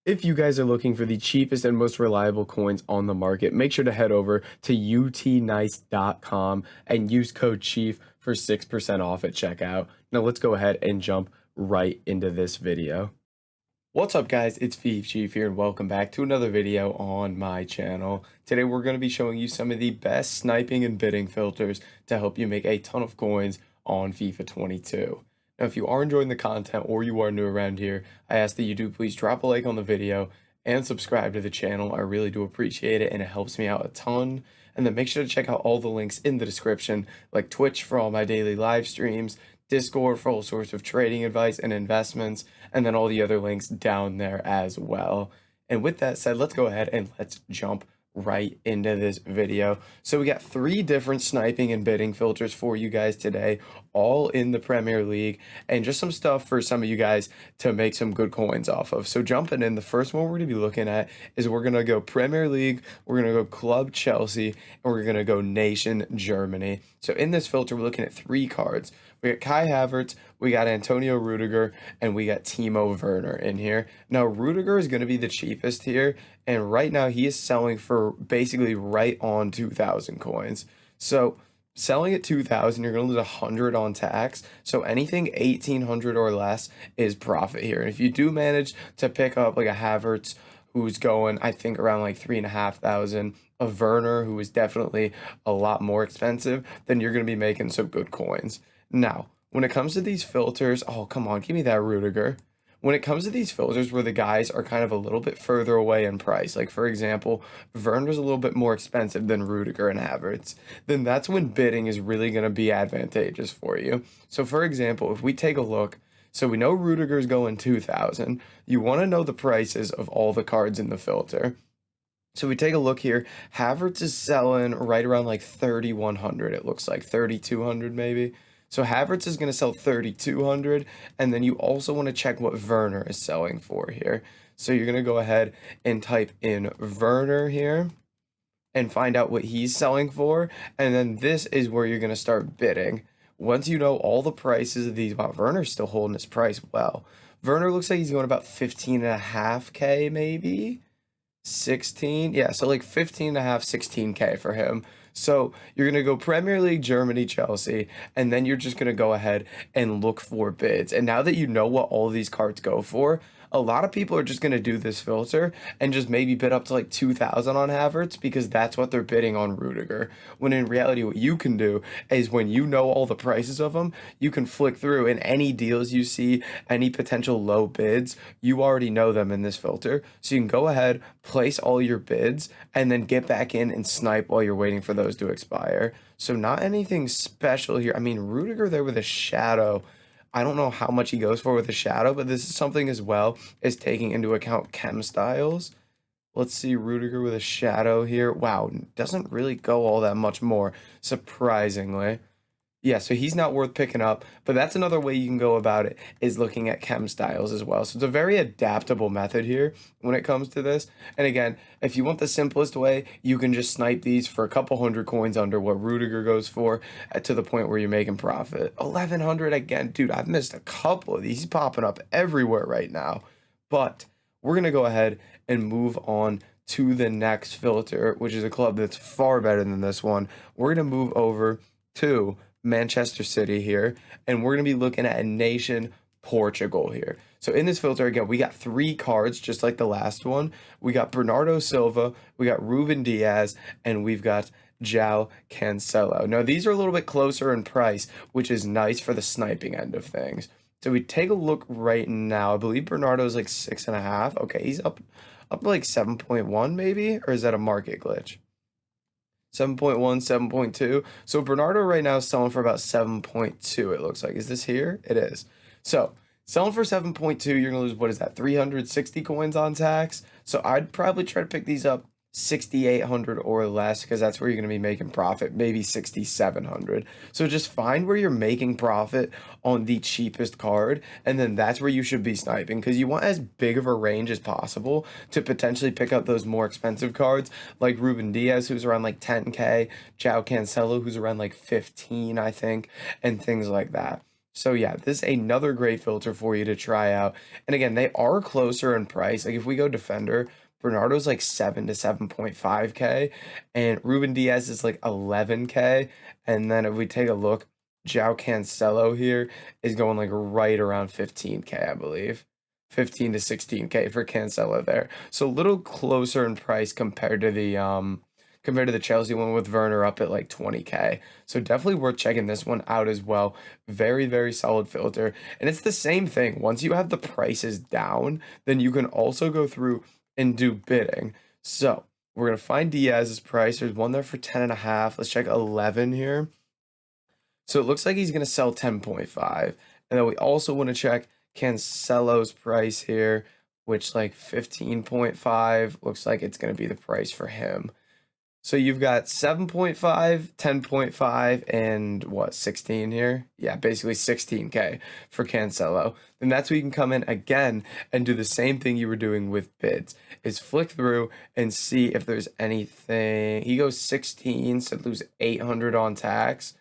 If you guys are looking for the cheapest and most reliable coins on the market, make sure to head over to utnice.com and use code CHIEF for 6% off at checkout. Now let's go ahead and jump right into this video. What's up guys, it's Fifa Chief here and welcome back to another video on my channel. Today we're going to be showing you some of the best sniping and bidding filters to help you make a ton of coins on FIFA 22. Now if you are enjoying the content or you are new around here, I ask that you do please drop a like on the video and subscribe to the channel. I really do appreciate it and it helps me out a ton. And then make sure to check out all the links in the description, like Twitch for all my daily live streams, Discord for all sorts of trading advice and investments, and then all the other links down there as well. And with that said, let's go ahead and let's jump right into this video. So we got 3 different sniping and bidding filters for you guys today, all in the Premier League, and just some stuff for some of you guys to make some good coins off of. So jumping in, the first one we're going to be looking at is we're going to go Premier League, we're going to go Club Chelsea, and we're going to go Nation Germany. So in this filter, we're looking at 3 cards. We got Kai Havertz, we got Antonio Rudiger, and we got Timo Werner in here. Now, Rudiger is going to be the cheapest here, and right now he is selling for basically right on 2,000 coins. So selling at 2,000, you're going to lose 100 on tax. So anything 1,800 or less is profit here. And if you do manage to pick up like a Havertz, who's going, I think, around like 3,500, a Werner, who is definitely a lot more expensive, then you're going to be making some good coins. Now, when it comes to these filters, oh, come on, give me that Rudiger. When it comes to these filters where the guys are kind of a little bit further away in price, like for example, Werner's a little bit more expensive than Rudiger and Havertz, then that's when bidding is really going to be advantageous for you. So for example, if we take a look, so we know Rudiger's going 2,000. You want to know the prices of all the cards in the filter. So we take a look here. Havertz is selling right around like 3,100. It looks like 3,200 maybe. So Havertz is going to sell 3,200, and then you also want to check what Werner is selling for here. So you're going to go ahead and type in Werner here and find out what he's selling for, and then this is where you're going to start bidding. Once you know all the prices of these, wow, Werner's still holding his price well. Werner looks like he's going about 15.5K maybe. 16, yeah, so like 15.5, 16K for him. So you're going to go Premier League, Germany, Chelsea, and then you're just going to go ahead and look for bids. And now that you know what all these cards go for, a lot of people are just going to do this filter and just maybe bid up to like 2,000 on Havertz because that's what they're bidding on Rudiger. When in reality, what you can do is when you know all the prices of them, you can flick through and any deals you see, any potential low bids, you already know them in this filter. So you can go ahead, place all your bids, and then get back in and snipe while you're waiting for those to expire. So not anything special here. I mean, Rudiger there with a shadow. I don't know how much he goes for with a shadow, but this is something as well as taking into account chem styles. Let's see, Rudiger with a shadow here. Wow, doesn't really go all that much more, surprisingly. Yeah, so he's not worth picking up, but that's another way you can go about it, is looking at chem styles as well. So it's a very adaptable method here when it comes to this. And again, if you want the simplest way, you can just snipe these for a couple hundred coins under what Rudiger goes for to the point where you're making profit. 1,100 again, dude, I've missed a couple of these. He's popping up everywhere right now. But we're going to go ahead and move on to the next filter, which is a club that's far better than this one. We're going to move over to Manchester City here, and we're going to be looking at a nation, Portugal here. So in this filter, again, we got 3 cards, just like the last one. We got Bernardo Silva, we got Ruben Diaz, and we've got João Cancelo. Now, these are a little bit closer in price, which is nice for the sniping end of things. So we take a look right now. I believe Bernardo is like 6.5. Okay, he's up to like 7.1 maybe, or is that a market glitch? 7.1, 7.2. So Bernardo right now is selling for about 7.2, it looks like. Is this here? It is. So selling for 7.2, you're going to lose, what is that, 360 coins on tax? So I'd probably try to pick these up 6,800 or less because that's where you're going to be making profit, maybe 6,700. So just find where you're making profit on the cheapest card, and then that's where you should be sniping because you want as big of a range as possible to potentially pick up those more expensive cards like Ruben Diaz, who's around like 10K, João Cancelo, who's around like 15, I think, and things like that. So yeah, this is another great filter for you to try out. And again, they are closer in price. Like if we go defender, Bernardo's like 7 to 7.5K, and Ruben Diaz is like 11K. And then if we take a look, João Cancelo here is going like right around 15K, I believe. 15 to 16K for Cancelo there. So a little closer in price compared to the Chelsea one with Werner up at like 20K. So definitely worth checking this one out as well. Very, very solid filter. And it's the same thing. Once you have the prices down, then you can also go through and do bidding. So we're going to find Diaz's price. There's one there for 10 and a half. Let's check 11 here. So it looks like he's going to sell 10.5. And then we also want to check Cancelo's price here, which like 15.5 looks like it's going to be the price for him. So you've got 7.5, 10.5, and what, 16 here? Yeah, basically 16K for Cancelo. Then that's where you can come in again and do the same thing you were doing with bids, is flick through and see if there's anything. He goes 16, so lose 800 on tax.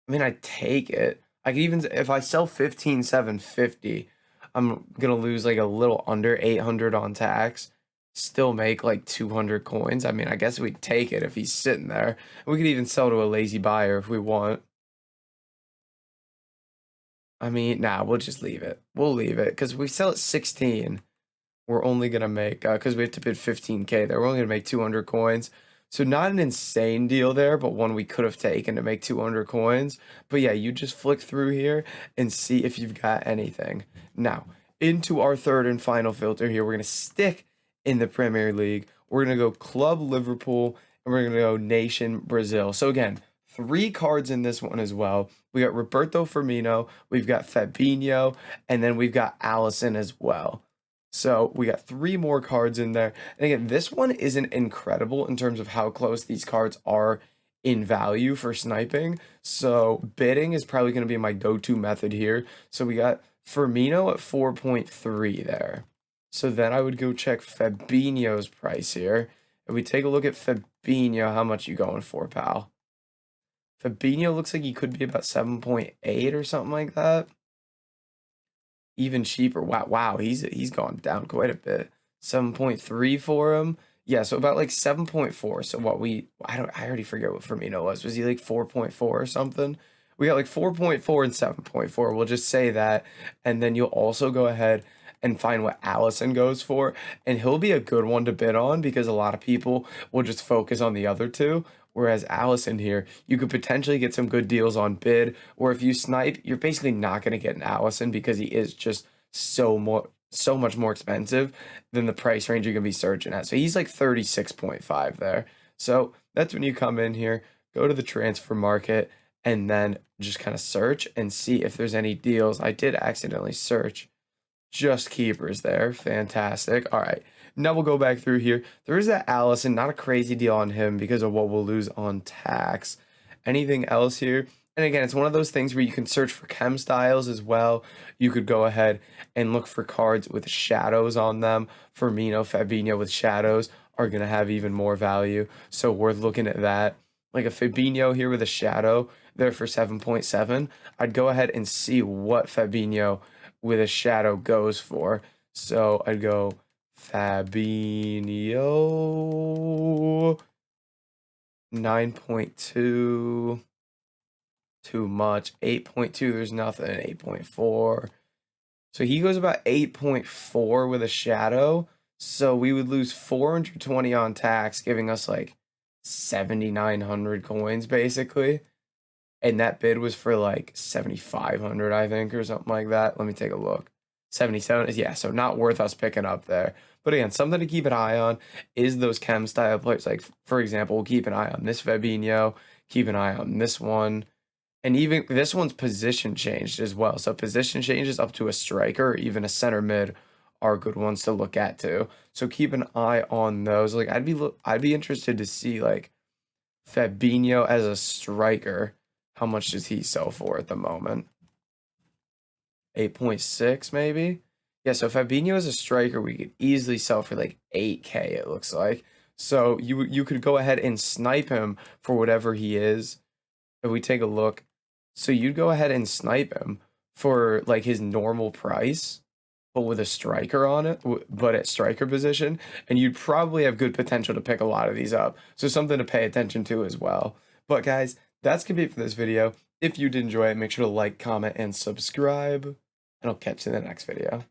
I mean, I take it. I could even, if I sell 15,750, I'm gonna lose like a little under 800 on tax, still make like 200 coins. I mean, I guess we'd take it if he's sitting there. We could even sell to a lazy buyer if we want. I mean, nah, we'll just leave it. We'll leave it because we sell at 16. We're only gonna make because we have to bid 15K there. We're only gonna make 200 coins. So not an insane deal there, but one we could have taken to make 200 coins. But yeah, you just flick through here and see if you've got anything. Now, into our third and final filter here, we're gonna stick in the Premier League. We're gonna go Club Liverpool and we're gonna go Nation Brazil. So again, 3 cards in this one as well. We got Roberto Firmino, we've got Fabinho, and then we've got Allison as well. So we got 3 more cards in there. And again, this one isn't incredible in terms of how close these cards are in value for sniping. So bidding is probably going to be my go-to method here. So we got Firmino at 4.3 there. So then I would go check Fabinho's price here. If we take a look at Fabinho, how much you going for, pal? Fabinho looks like he could be about 7.8 or something like that. Even cheaper. Wow, he's gone down quite a bit. 7.3 for him. Yeah, so about like 7.4. So what I already forget what Firmino was. Was he like 4.4 or something? We got like 4.4 and 7.4. We'll just say that. And then you'll also go ahead and find what Allison goes for. And he'll be a good one to bid on because a lot of people will just focus on the other two. Whereas Allison here, you could potentially get some good deals on bid, or if you snipe, you're basically not going to get an Allison because he is just so much more expensive than the price range you're going to be searching at. So he's like 36.5 there. So that's when you come in here, go to the transfer market, and then just kind of search and see if there's any deals. I did accidentally search just keepers there. Fantastic. All right. Now we'll go back through here. There is that Allison, not a crazy deal on him because of what we'll lose on tax. Anything else here? And again, it's one of those things where you can search for chem styles as well. You could go ahead and look for cards with shadows on them. Firmino, Fabinho with shadows are going to have even more value. So worth looking at that. Like a Fabinho here with a shadow there for 7.7. I'd go ahead and see what Fabinho with a shadow goes for. So I'd go Fabinho 9.2, too much. 8.2, there's nothing. 8.4. So he goes about 8.4 with a shadow. So we would lose 420 on tax, giving us like 7,900 coins basically. And that bid was for like 7,500, I think, or something like that. Let me take a look. 77 is, yeah, so not worth us picking up there. But again, something to keep an eye on is those chem style players. Like, for example, we'll keep an eye on this Fabinho, keep an eye on this one. And even this one's position changed as well. So position changes up to a striker or even a center mid are good ones to look at too. So keep an eye on those. Like I'd be interested to see like Fabinho as a striker. How much does he sell for at the moment? 8.6 maybe? Yeah, so Fabinho as a striker, we could easily sell for like 8K, it looks like. So you could go ahead and snipe him for whatever he is. If we take a look, so you'd go ahead and snipe him for like his normal price, but with a striker on it, but at striker position, and you'd probably have good potential to pick a lot of these up. So something to pay attention to as well. But guys, that's gonna be it for this video. If you did enjoy it, make sure to like, comment, and subscribe, and I'll catch you in the next video.